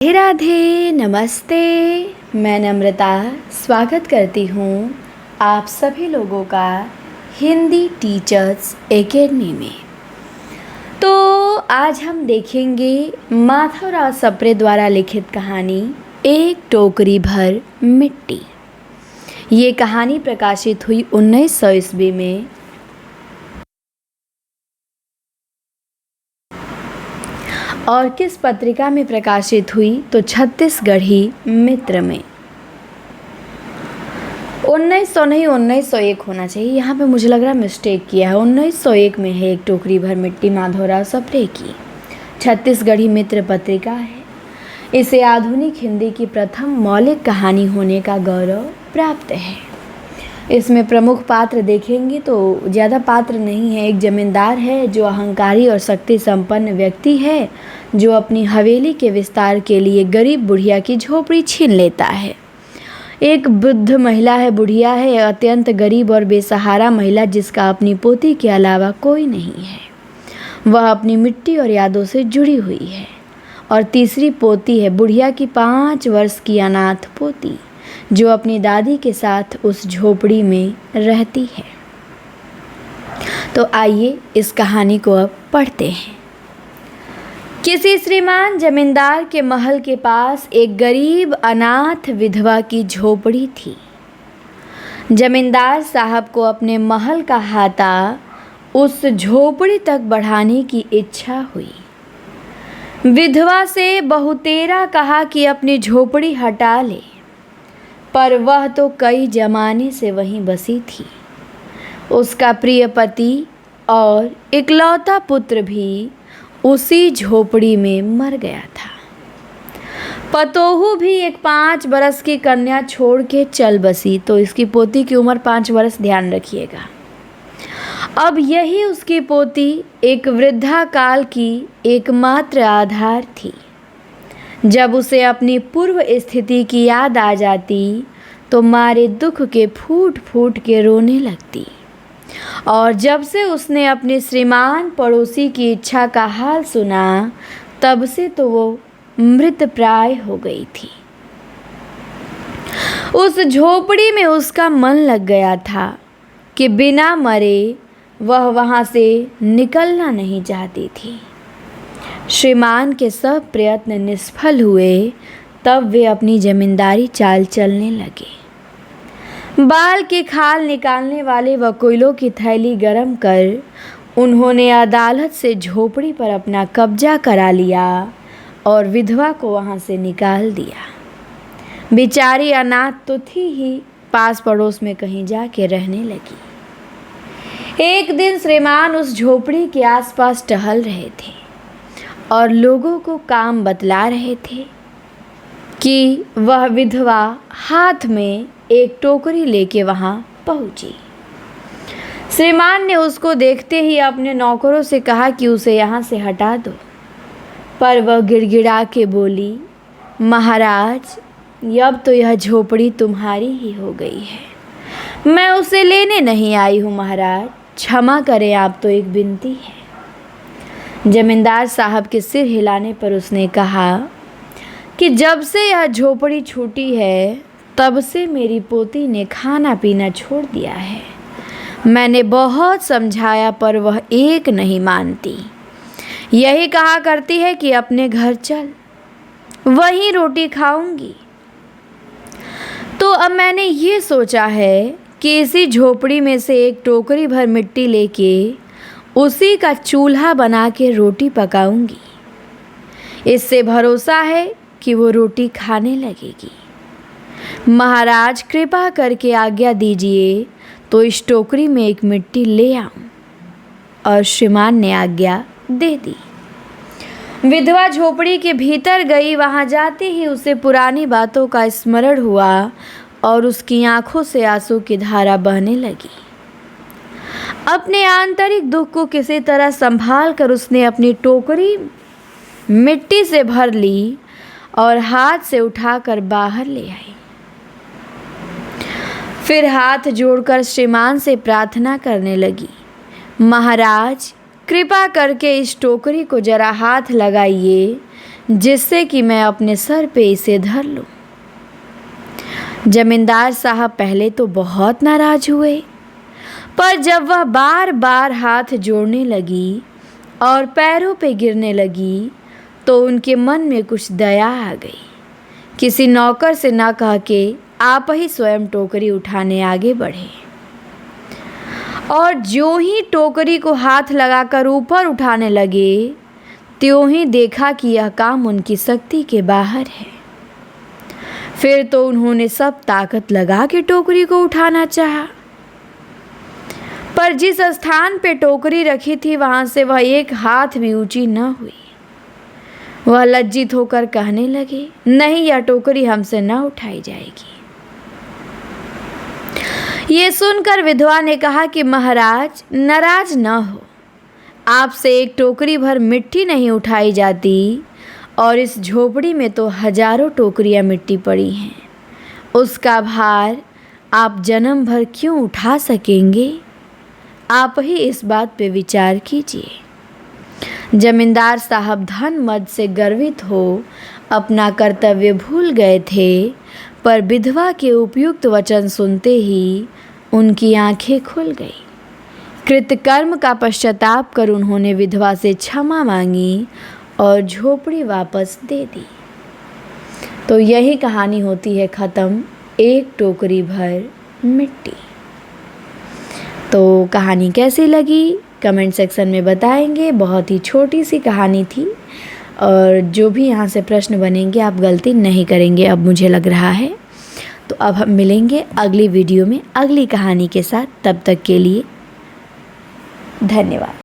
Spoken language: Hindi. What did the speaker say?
राधे राधे, नमस्ते। मैं नम्रता स्वागत करती हूँ आप सभी लोगों का हिंदी टीचर्स एकेडमी में। तो आज हम देखेंगे माधवराव सप्रे द्वारा लिखित कहानी एक टोकरी भर मिट्टी। ये कहानी प्रकाशित हुई 1900 ईस्वी में। और किस पत्रिका में प्रकाशित हुई तो छत्तीसगढ़ी मित्र में। 1900 नहीं 1901 होना चाहिए, यहाँ पे मुझे लग रहा है मिस्टेक किया है। 1901 में है एक टोकरी भर मिट्टी, माधवराव सप्रे की छत्तीसगढ़ी मित्र पत्रिका है। इसे आधुनिक हिंदी की प्रथम मौलिक कहानी होने का गौरव प्राप्त है। इसमें प्रमुख पात्र देखेंगे तो ज़्यादा पात्र नहीं है। एक जमींदार है जो अहंकारी और शक्ति संपन्न व्यक्ति है, जो अपनी हवेली के विस्तार के लिए गरीब बुढ़िया की झोपड़ी छीन लेता है। एक वृद्ध महिला है, बुढ़िया है, अत्यंत गरीब और बेसहारा महिला, जिसका अपनी पोती के अलावा कोई नहीं है। वह अपनी मिट्टी और यादों से जुड़ी हुई है। और तीसरी पोती है बुढ़िया की 5 वर्ष की अनाथ पोती, जो अपनी दादी के साथ उस झोपड़ी में रहती है। तो आइए इस कहानी को अब पढ़ते हैं। किसी श्रीमान जमींदार के महल के पास एक गरीब अनाथ विधवा की झोपड़ी थी। जमींदार साहब को अपने महल का हाता उस झोपड़ी तक बढ़ाने की इच्छा हुई। विधवा से बहुतेरा कहा कि अपनी झोपड़ी हटा ले, पर वह तो कई जमाने से वहीं बसी थी। उसका प्रिय पति और इकलौता पुत्र भी उसी झोपड़ी में मर गया था। पतोहू भी एक 5 बरस की कन्या छोड़ के चल बसी। तो इसकी पोती की उम्र 5 बरस, ध्यान रखिएगा। अब यही उसकी पोती एक वृद्धा काल की एकमात्र आधार थी। जब उसे अपनी पूर्व स्थिति की याद आ जाती तो मारे दुख के फूट फूट के रोने लगती। और जब से उसने अपने श्रीमान पड़ोसी की इच्छा का हाल सुना, तब से तो वो मृत प्राय हो गई थी। उस झोपड़ी में उसका मन लग गया था कि बिना मरे वह वहाँ से निकलना नहीं चाहती थी। श्रीमान के सब प्रयत्न निष्फल हुए, तब वे अपनी जमींदारी चाल चलने लगे। बाल के खाल निकालने वाले वकीलों की थैली गरम कर उन्होंने अदालत से झोपड़ी पर अपना कब्जा करा लिया और विधवा को वहाँ से निकाल दिया। बेचारी अनाथ तो थी ही, पास पड़ोस में कहीं जाके रहने लगी। एक दिन श्रीमान उस झोपड़ी के आसपास टहल रहे थे और लोगों को काम बतला रहे थे कि वह विधवा हाथ में एक टोकरी लेके वहाँ पहुँची। श्रीमान ने उसको देखते ही अपने नौकरों से कहा कि उसे यहाँ से हटा दो, पर वह गिड़गिड़ा के बोली, महाराज, अब तो यह झोपड़ी तुम्हारी ही हो गई है। मैं उसे लेने नहीं आई हूँ महाराज, क्षमा करें, आप तो एक विनती है। जमींदार साहब के सिर हिलाने पर उसने कहा कि जब से यह झोपड़ी छूटी है, तब से मेरी पोती ने खाना पीना छोड़ दिया है। मैंने बहुत समझाया, पर वह एक नहीं मानती। यही कहा करती है कि अपने घर चल, वहीं रोटी खाऊंगी। तो अब मैंने ये सोचा है कि इसी झोपड़ी में से एक टोकरी भर मिट्टी लेके उसी का चूल्हा बना के रोटी पकाऊंगी। इससे भरोसा है कि वो रोटी खाने लगेगी। महाराज, कृपा करके आज्ञा दीजिए तो इस टोकरी में एक मिट्टी ले आऊं। और श्रीमान ने आज्ञा दे दी। विधवा झोपड़ी के भीतर गई। वहां जाते ही उसे पुरानी बातों का स्मरण हुआ और उसकी आंखों से आंसू की धारा बहने लगी। अपने आंतरिक दुख को किसी तरह संभाल कर उसने अपनी टोकरी मिट्टी से भर ली और हाथ से उठाकर बाहर ले आई। फिर हाथ जोड़कर श्रीमान से प्रार्थना करने लगी, महाराज, कृपा करके इस टोकरी को जरा हाथ लगाइए जिससे कि मैं अपने सर पे इसे धर लूं। जमींदार साहब पहले तो बहुत नाराज हुए, पर जब वह बार बार हाथ जोड़ने लगी और पैरों पे गिरने लगी तो उनके मन में कुछ दया आ गई। किसी नौकर से ना कह के आप ही स्वयं टोकरी उठाने आगे बढ़े और जो ही टोकरी को हाथ लगाकर ऊपर उठाने लगे त्यों ही देखा कि यह काम उनकी शक्ति के बाहर है। फिर तो उन्होंने सब ताकत लगा के टोकरी को उठाना चाहा, पर जिस स्थान पे टोकरी रखी थी वहां से वह एक हाथ भी ऊंची न हुई। वह लज्जित होकर कहने लगे, नहीं, यह टोकरी हमसे न उठाई जाएगी। ये सुनकर विधवा ने कहा कि महाराज नाराज न हो, आपसे एक टोकरी भर मिट्टी नहीं उठाई जाती और इस झोपड़ी में तो हजारों टोकरियां मिट्टी पड़ी हैं, उसका भार आप जन्म भर क्यों उठा सकेंगे? आप ही इस बात पे विचार कीजिए। जमींदार साहब धन मद से गर्वित हो अपना कर्तव्य भूल गए थे, पर विधवा के उपयुक्त वचन सुनते ही उनकी आंखें खुल गई। कृतकर्म का पश्चाताप कर उन्होंने विधवा से क्षमा मांगी और झोपड़ी वापस दे दी। तो यही कहानी होती है ख़त्म, एक टोकरी भर मिट्टी। तो कहानी कैसी लगी कमेंट सेक्शन में बताएंगे। बहुत ही छोटी सी कहानी थी और जो भी यहाँ से प्रश्न बनेंगे आप गलती नहीं करेंगे, अब मुझे लग रहा है। तो अब हम मिलेंगे अगली वीडियो में अगली कहानी के साथ। तब तक के लिए धन्यवाद।